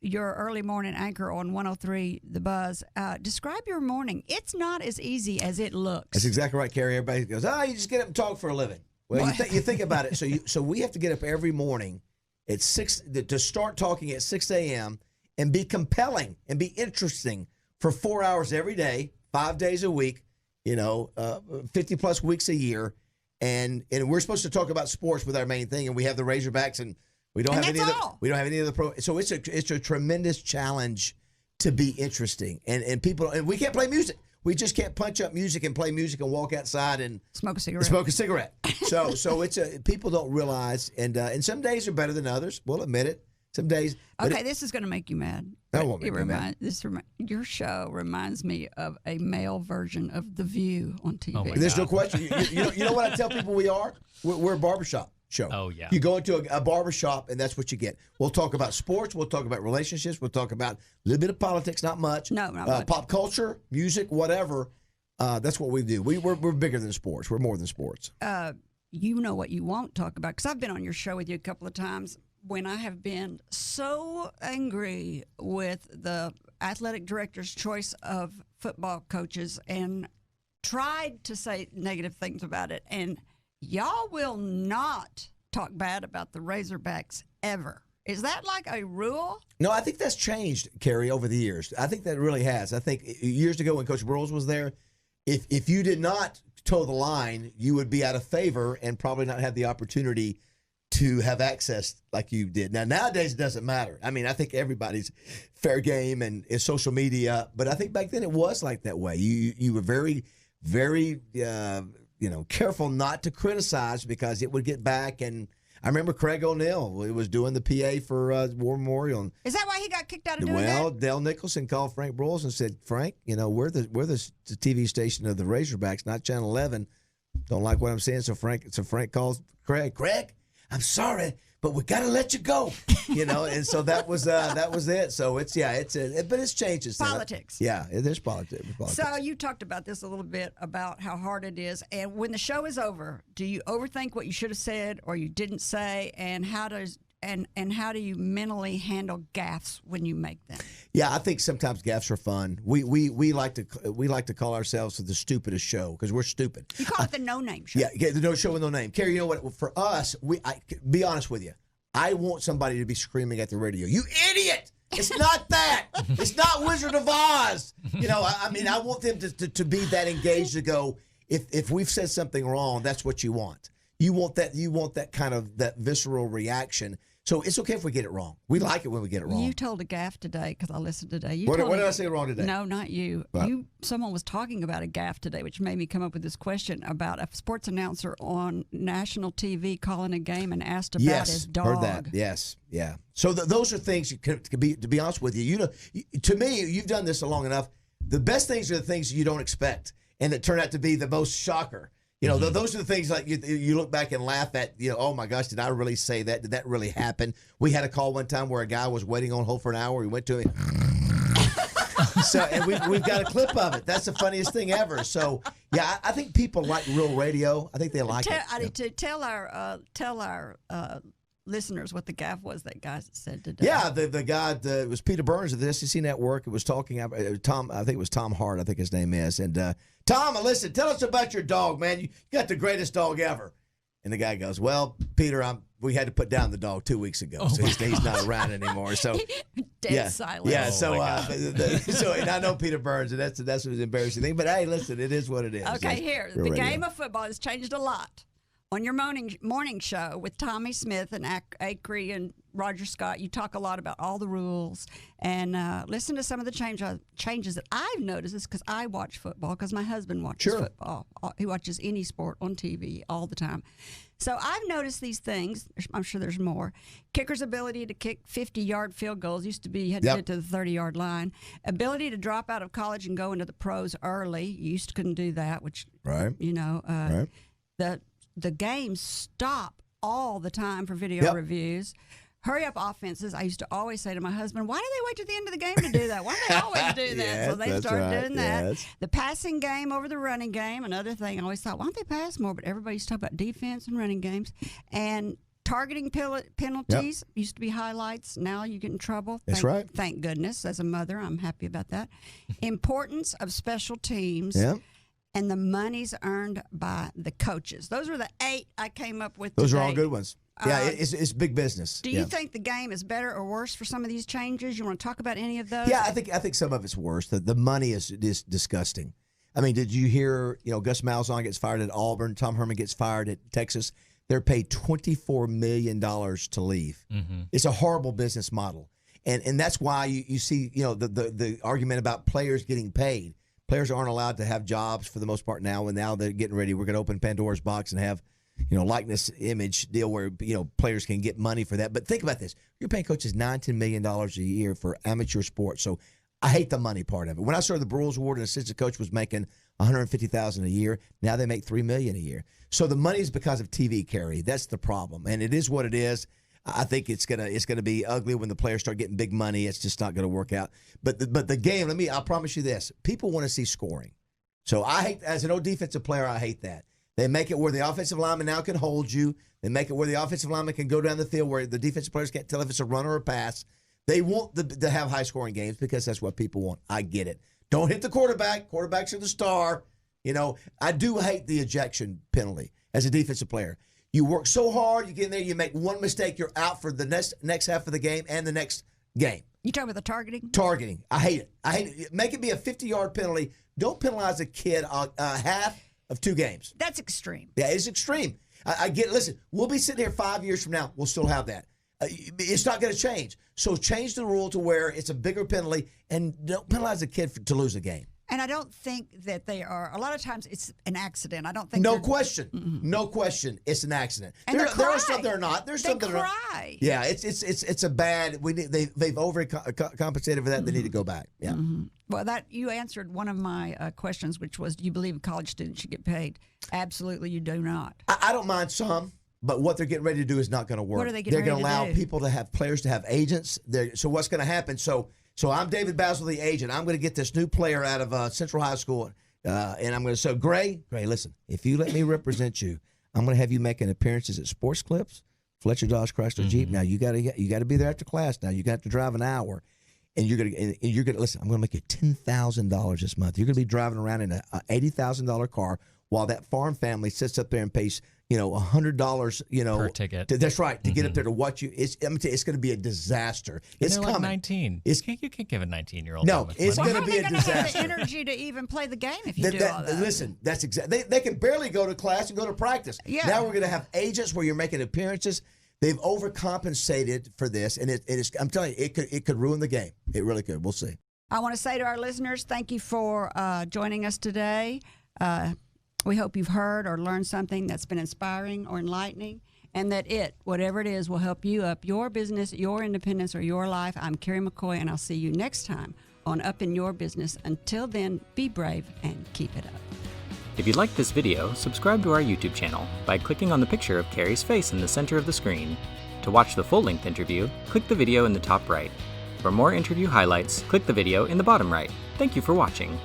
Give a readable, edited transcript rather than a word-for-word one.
your early morning anchor on 103 The Buzz. Describe your morning. It's not as easy as it looks. That's exactly right, Kerry. Everybody goes, you just get up and talk for a living. Well, you think about it. So we have to get up every morning at 6 to start talking at 6 a.m. and be compelling and be interesting for 4 hours every day, 5 days a week, 50 plus weeks a year. And we're supposed to talk about sports with our main thing, and we have the Razorbacks, and we don't have any of the pro. So it's a tremendous challenge to be interesting. And people, and we can't play music. We just can't punch up music and play music and walk outside and smoke a cigarette. So it's people don't realize, and some days are better than others. We'll admit it. Some days. Okay, this is going to make you mad. That won't make me mad. Your show reminds me of a male version of The View on TV. Oh, there's no question. You know what I tell people we are? We're a barbershop show. Oh, yeah. You go into a barbershop, and that's what you get. We'll talk about sports. We'll talk about relationships. We'll talk about a little bit of politics, not much. No, not much. Pop culture, music, whatever. That's what we do. We're bigger than sports. We're more than sports. You know what you won't talk about, because I've been on your show with you a couple of times when I have been so angry with the athletic director's choice of football coaches and tried to say negative things about it. And y'all will not talk bad about the Razorbacks ever. Is that like a rule? No, I think that's changed, Kerry, over the years. I think that really has. I think years ago when Coach Burles was there, if you did not toe the line, you would be out of favor and probably not have the opportunity to have access like you did. Now, nowadays, it doesn't matter. I mean, I think everybody's fair game and is social media, but I think back then it was like that way. You were very, very, careful not to criticize because it would get back. And I remember Craig O'Neill was doing the PA for War Memorial. Is that why he got kicked out of doing that? Well, Dale Nicholson called Frank Broyles and said, Frank, we're the TV station of the Razorbacks, not Channel 11. Don't like what I'm saying. So Frank calls Craig, I'm sorry, but we got to let you go, and so that was it. So but it's changed. Politics. Yeah, there's politics. So you talked about this a little bit about how hard it is. And when the show is over, do you overthink what you should have said or you didn't say? And how do you mentally handle gaffes when you make them? Yeah, I think sometimes gaffes are fun. We like to call ourselves the stupidest show because we're stupid. You call it the no name show. Yeah, the no show with no name. Kerry, you know what? For us, be honest with you. I want somebody to be screaming at the radio, "You idiot! It's not that. It's not Wizard of Oz." I want them to be that engaged to go. If we've said something wrong, that's what you want. You want that kind of that visceral reaction. So it's okay if we get it wrong. We like it when we get it wrong. You told a gaffe today because I listened today. What did I say wrong today? No, not you. What? Someone was talking about a gaffe today, which made me come up with this question about a sports announcer on national TV calling a game and asked about his dog. Heard that. Yes, yeah. So those are things you could be. To be honest with you, to me, you've done this long enough. The best things are the things you don't expect and that turn out to be the most shocker. Those are the things like you look back and laugh at, oh my gosh, did I really say that? Did that really happen? We had a call one time where a guy was waiting on hold for an hour. We went to him. And we've got a clip of it. That's the funniest thing ever. So, yeah, I think people like real radio. I think they like it. I need to tell our listeners what the gaffe was that guy said today. Yeah, the guy, it was Peter Burns of the SEC Network. It was talking about Tom, I think it was Tom Hart, I think his name is. And Tom, listen, tell us about your dog, man. You got the greatest dog ever. And the guy goes, well, Peter, we had to put down the dog 2 weeks ago, so he's not around anymore. So Dead silence. Yeah, and I know Peter Burns, and that's what's embarrassing thing. But hey, listen, it is what it is. Okay, here, the game of football has changed a lot. On your morning show with Tommy Smith and Acree and Roger Scott, you talk a lot about all the rules and listen to some of the changes that I've noticed. Is because I watch football because my husband watches football. He watches any sport on TV all the time. So I've noticed these things. I'm sure there's more. Kicker's ability to kick 50-yard field goals used to be you had to get to the 30-yard line. Ability to drop out of college and go into the pros early. You used to couldn't do that, which The games stop all the time for video reviews. Hurry up offenses. I used to always say to my husband, why do they wait to the end of the game to do that? Why do they always do that? Yes, so they started doing that. Yes. The passing game over the running game, another thing. I always thought, why don't they pass more? But everybody's talking about defense and running games. And Targeting penalties used to be highlights. Now you get in trouble. That's right. Thank goodness. As a mother, I'm happy about that. Importance of special teams. Yeah. And the monies earned by the coaches. Those were the 8 I came up with Those today. are all good ones. Yeah, it's big business. Do you think the game is better or worse for some of these changes? You want to talk about any of those? Yeah, I think some of it's worse. The money is disgusting. I mean, did you hear, Gus Malzahn gets fired at Auburn, Tom Herman gets fired at Texas. They're paid $24 million to leave. Mm-hmm. It's a horrible business model. And that's why you see, the argument about players getting paid. Players aren't allowed to have jobs for the most part now, and now they're getting ready. We're going to open Pandora's box and have, likeness image deal where, players can get money for that. But think about this. You're paying coaches $9-10 million a year for amateur sports. So I hate the money part of it. When I started the Brewers Award, an assistant coach was making $150,000 a year. Now they make $3 million a year. So the money is because of TV, Kerry. That's the problem, and it is what it is. I think it's gonna be ugly when the players start getting big money. It's just not gonna work out. But the game, I promise you this: people want to see scoring. So I hate, as an old defensive player, I hate that. They make it where the offensive lineman now can hold you. They make it where the offensive lineman can go down the field where the defensive players can't tell if it's a run or a pass. They want to have high-scoring games because that's what people want. I get it. Don't hit the quarterback. Quarterbacks are the star. I do hate the ejection penalty as a defensive player. You work so hard, you get in there, you make one mistake, you're out for the next half of the game and the next game. You talking about the targeting? Targeting. I hate it. Make it be a 50-yard penalty. Don't penalize a kid a half of 2 games. That's extreme. Yeah, it's extreme. I get it. Listen, we'll be sitting here 5 years from now. We'll still have that. It's not going to change. So change the rule to where it's a bigger penalty and don't penalize a kid to lose a game. And I don't think that they are. A lot of times it's an accident. I don't think. No question. Mm-mm. No question. It's an accident. And there are some that are not. There's some that are not. Yeah, it's a bad. They've overcompensated for that. They need to go back. Yeah. Mm-hmm. Well, that you answered one of my questions, which was, do you believe college students should get paid? Absolutely, you do not. I don't mind some. But what they're getting ready to do is not going to work. What are they getting ready to do? They're going to allow people to have players to have agents. So what's going to happen? So I'm David Bazzel, the agent. I'm going to get this new player out of Central High School, and I'm going to say, Gray, listen, if you let me represent you, I'm going to have you making appearances at Sports Clips, Fletcher Dodge Chrysler Jeep. Now you got to be there after class. Now you got to drive an hour, and you're gonna listen. I'm going to make you $10,000 this month. You're going to be driving around in a $80,000 car while that farm family sits up there and pays $100 per ticket. That's right, to get up there to watch you. It's going to be a disaster. It's coming. Like 19. You can't give a 19-year-old. No, it's going to be a disaster. Have the energy to even play the game if you do all that. Listen, that's exactly. They can barely go to class and go to practice. Yeah. Now we're going to have agents where you're making appearances. They've overcompensated for this, and it is. I'm telling you, it could ruin the game. It really could. We'll see. I want to say to our listeners, thank you for joining us today. We hope you've heard or learned something that's been inspiring or enlightening, and that whatever it is, will help you up your business, your independence, or your life. I'm Kerry McCoy, and I'll see you next time on Up in Your Business. Until then, be brave and keep it up. If you liked this video, subscribe to our YouTube channel by clicking on the picture of Kerry's face in the center of the screen. To watch the full-length interview, click the video in the top right. For more interview highlights, click the video in the bottom right. Thank you for watching.